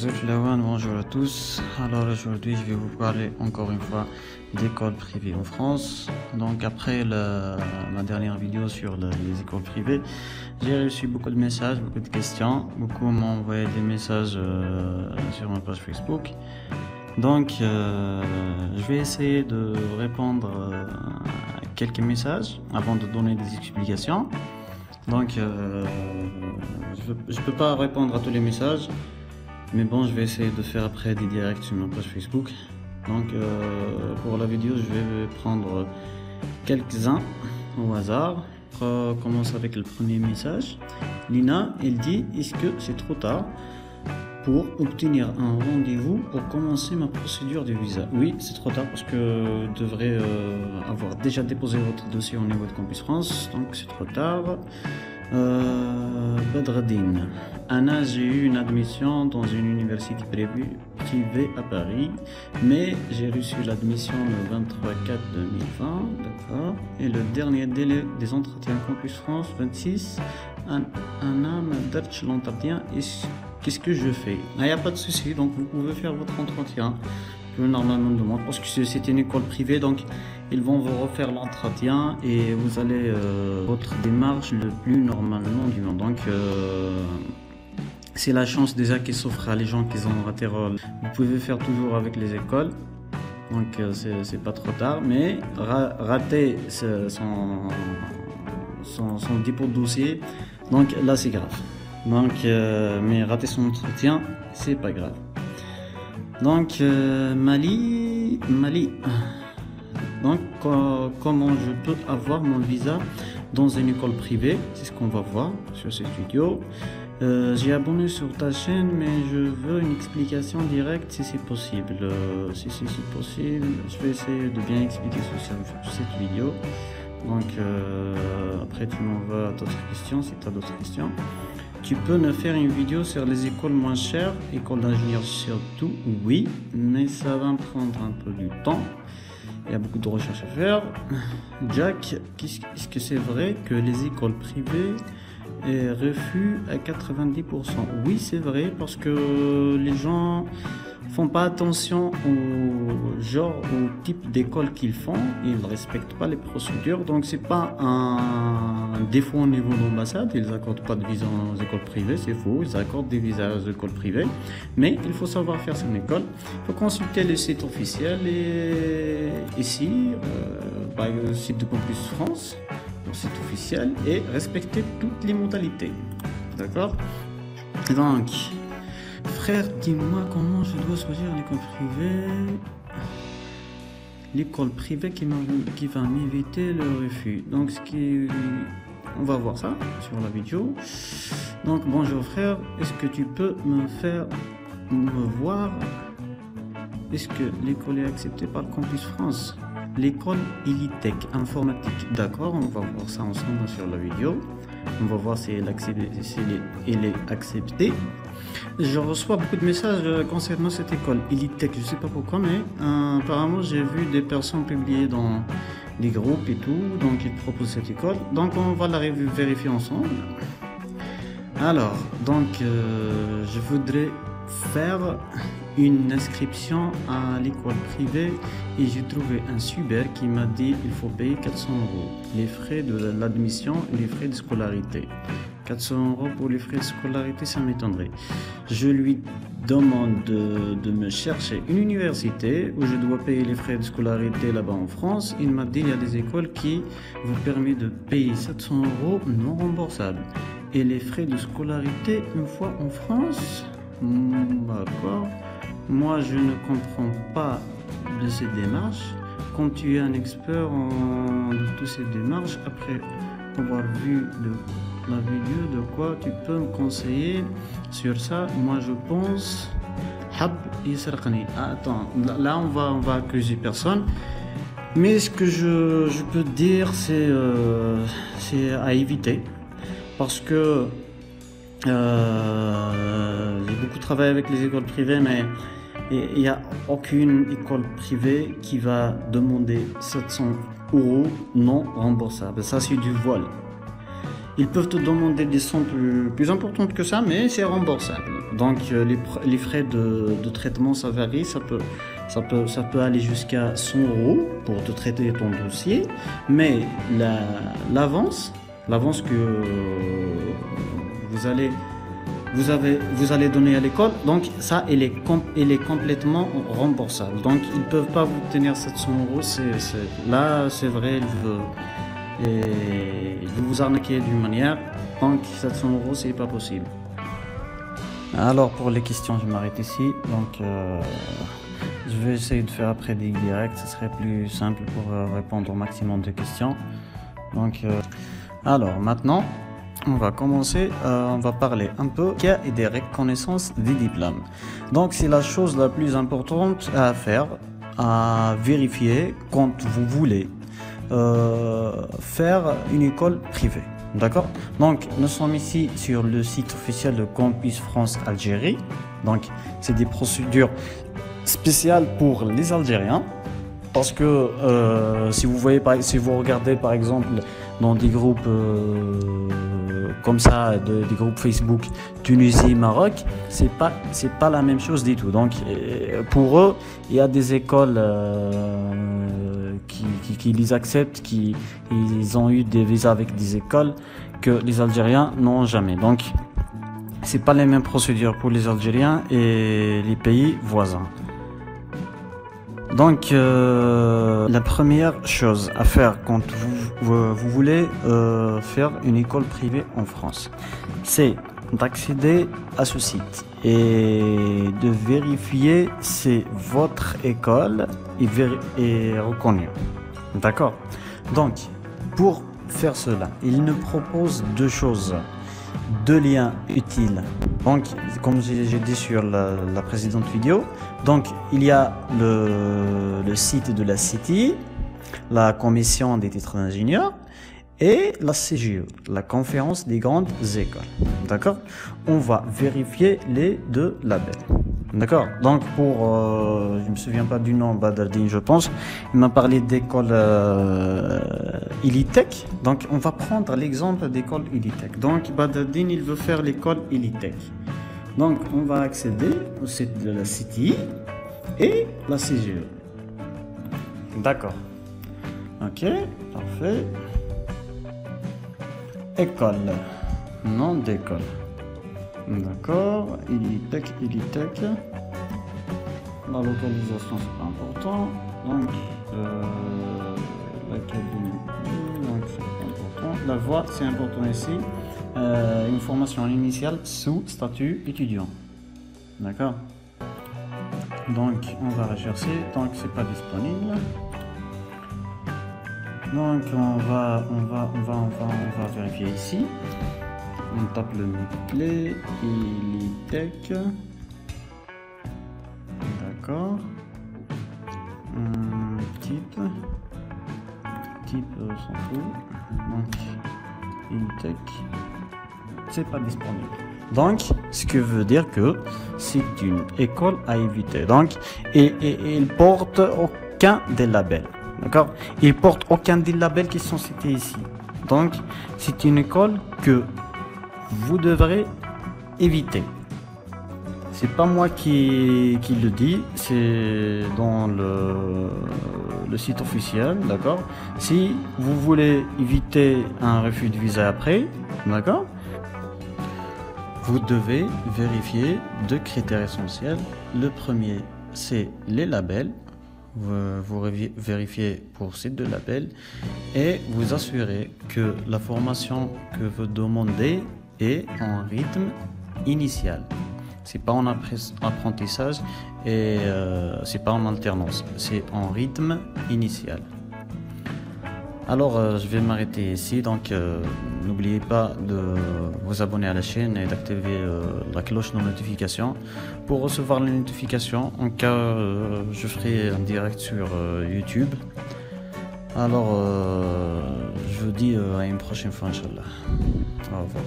Bonjour à tous. Alors aujourd'hui je vais vous parler encore une fois d'écoles privées en France. Donc après ma dernière vidéo sur les écoles privées, j'ai reçu beaucoup de messages, beaucoup de questions. Beaucoup m'ont envoyé des messages sur ma page Facebook. Donc je vais essayer de répondre à quelques messages avant de donner des explications. Donc je peux pas répondre à tous les messages. Mais bon, je vais essayer de faire après des directs sur ma page Facebook. Donc pour la vidéo, je vais prendre quelques-uns au hasard. On commence avec le premier message. Lina, elle dit: est-ce que c'est trop tard pour obtenir un rendez-vous pour commencer ma procédure de visa? Oui, c'est trop tard parce que vous devrez avoir déjà déposé votre dossier au niveau de Campus France. Donc c'est trop tard. Badreddine. Anna, j'ai eu une admission dans une université privée à Paris, mais j'ai reçu l'admission le 23/4/2020, d'accord. Et le dernier délai des entretiens Campus France, 26. Anna m'a dit l'entretien. Qu'est-ce que je fais? Il n'y a pas de souci, donc vous pouvez faire votre entretien. Normalement demande parce que c'est une école privée, donc ils vont vous refaire l'entretien et vous allez votre démarche le plus normalement du monde. Donc c'est la chance déjà qui s'offre à les gens qui ont raté rôle. Vous pouvez faire toujours avec les écoles, donc c'est pas trop tard, mais rater son dépôt de dossier, donc là c'est grave. Donc mais rater son entretien, c'est pas grave. Donc Mali. Donc comment je peux avoir mon visa dans une école privée? C'est ce qu'on va voir sur cette vidéo. J'ai abonné sur ta chaîne, mais je veux une explication directe si c'est possible. Si c'est possible, je vais essayer de bien expliquer sur cette vidéo. Donc après tu m'envoies d'autres questions si tu as d'autres questions. Tu peux me faire une vidéo sur les écoles moins chères, écoles d'ingénieurs surtout? Oui, mais ça va me prendre un peu du temps. Il y a beaucoup de recherches à faire. Jack, est-ce que c'est vrai que les écoles privées refusent à 90%? Oui, c'est vrai, parce que les gens font pas attention au type d'école qu'ils font. Ils respectent pas les procédures, donc c'est pas un défaut au niveau de l'ambassade. Ils accordent pas de visa aux écoles privées, c'est faux. Ils accordent des visas aux écoles privées, mais il faut savoir faire son école. Il faut consulter le site officiel et ici par le site de Campus France, le site officiel, et respecter toutes les modalités. D'accord? Donc frère, dis-moi comment je dois choisir l'école privée. L'école privée qui va m'éviter le refus. Donc on va voir ça sur la vidéo. Donc bonjour frère, est-ce que tu peux me voir? Est-ce que l'école est acceptée par le Campus France? L'école Elitech informatique. D'accord, on va voir ça ensemble sur la vidéo. On va voir si elle est acceptée. Je reçois beaucoup de messages concernant cette école Elitech. Je sais pas pourquoi, mais apparemment j'ai vu des personnes publier dans les groupes et tout, donc ils proposent cette école. Donc on va la vérifier ensemble. Alors, donc je voudrais faire une inscription à l'école privée et j'ai trouvé un Super qui m'a dit il faut payer 400 €. Les frais de l'admission et les frais de scolarité. 400 € pour les frais de scolarité, ça m'étonnerait. Je lui demande de me chercher une université où je dois payer les frais de scolarité là-bas en France. Il m'a dit il y a des écoles qui vous permettent de payer 700 € non remboursables. Et les frais de scolarité une fois en France? D'accord. Moi, je ne comprends pas de ces démarches. Quand tu es un expert de toutes ces démarches, après avoir vu la vidéo, de quoi tu peux me conseiller sur ça? Moi, je pense Hab Yisraqni. Attends, là on va accuser personne. Mais ce que je peux dire, c'est à éviter. Parce que j'ai beaucoup travaillé avec les écoles privées, mais il n'y a aucune école privée qui va demander 700 € non remboursables. Ça, c'est du vol. ils peuvent te demander des sommes plus importantes que ça, mais c'est remboursable. Donc les frais de traitement, ça varie, ça peut aller jusqu'à 100 € pour te traiter ton dossier, mais l'avance que vous allez donner à l'école, donc ça, elle est complètement remboursable. Donc ils peuvent pas vous tenir 700 €. Là, c'est vrai, il veut vous arnaquer d'une manière. Donc 700 €, c'est pas possible. Alors pour les questions, je m'arrête ici. Donc je vais essayer de faire après des directs, ce serait plus simple pour répondre au maximum de questions. Donc alors maintenant, on va commencer, on va parler un peu cas et des reconnaissances des diplômes. Donc c'est la chose la plus importante à faire, à vérifier quand vous voulez faire une école privée. D'accord? Donc nous sommes ici sur le site officiel de Campus France Algérie. Donc c'est des procédures spéciales pour les Algériens. Parce que si vous regardez par exemple dans des groupes comme ça, des groupes Facebook Tunisie, Maroc, c'est pas la même chose du tout. Donc pour eux, il y a des écoles qui les acceptent, ils ont eu des visas avec des écoles que les Algériens n'ont jamais. Donc c'est pas les mêmes procédures pour les Algériens et les pays voisins. Donc la première chose à faire quand vous voulez faire une école privée en France, c'est d'accéder à ce site et de vérifier si votre école est reconnue. D'accord? Donc pour faire cela, il nous propose deux choses, deux liens utiles. Donc comme j'ai dit sur la précédente vidéo, donc il y a le site de la CITI, la commission des titres d'ingénieur, et la CGE, la conférence des grandes écoles. D'accord? On va vérifier les deux labels. D'accord? Donc pour, je me souviens pas du nom, Badardine je pense, il m'a parlé d'école Elitech. Donc on va prendre l'exemple d'école Elitech. Donc Badardine, il veut faire l'école Elitech. Donc on va accéder au site de la CITI et la CGE. D'accord. Ok, parfait. École, nom d'école. D'accord, Elitech. La localisation, c'est pas important. Donc l'académie, donc c'est pas important. La voie, c'est important ici. Une formation initiale sous statut étudiant. D'accord. Donc on va rechercher tant que c'est pas disponible. Donc on va vérifier ici. On tape le mot-clé Elitech. D'accord. Type s'en fout. Donc Elitech, c'est pas disponible. Donc ce qui veut dire que c'est une école à éviter. Donc et il porte aucun des labels. D'accord? Il porte aucun des labels qui sont cités ici. Donc c'est une école que vous devrez éviter. C'est pas moi qui le dis, c'est dans le site officiel, d'accord? Si vous voulez éviter un refus de visa après, d'accord? Vous devez vérifier deux critères essentiels. Le premier, c'est les labels. Vous vérifiez pour ces deux labels et vous assurez que la formation que vous demandez est en rythme initial. C'est pas en apprentissage et c'est pas en alternance, c'est en rythme initial. Alors je vais m'arrêter ici, donc n'oubliez pas de vous abonner à la chaîne et d'activer la cloche de notification pour recevoir les notifications en cas je ferai un direct sur YouTube. Alors je vous dis à une prochaine fois, Inch'Allah. Au revoir.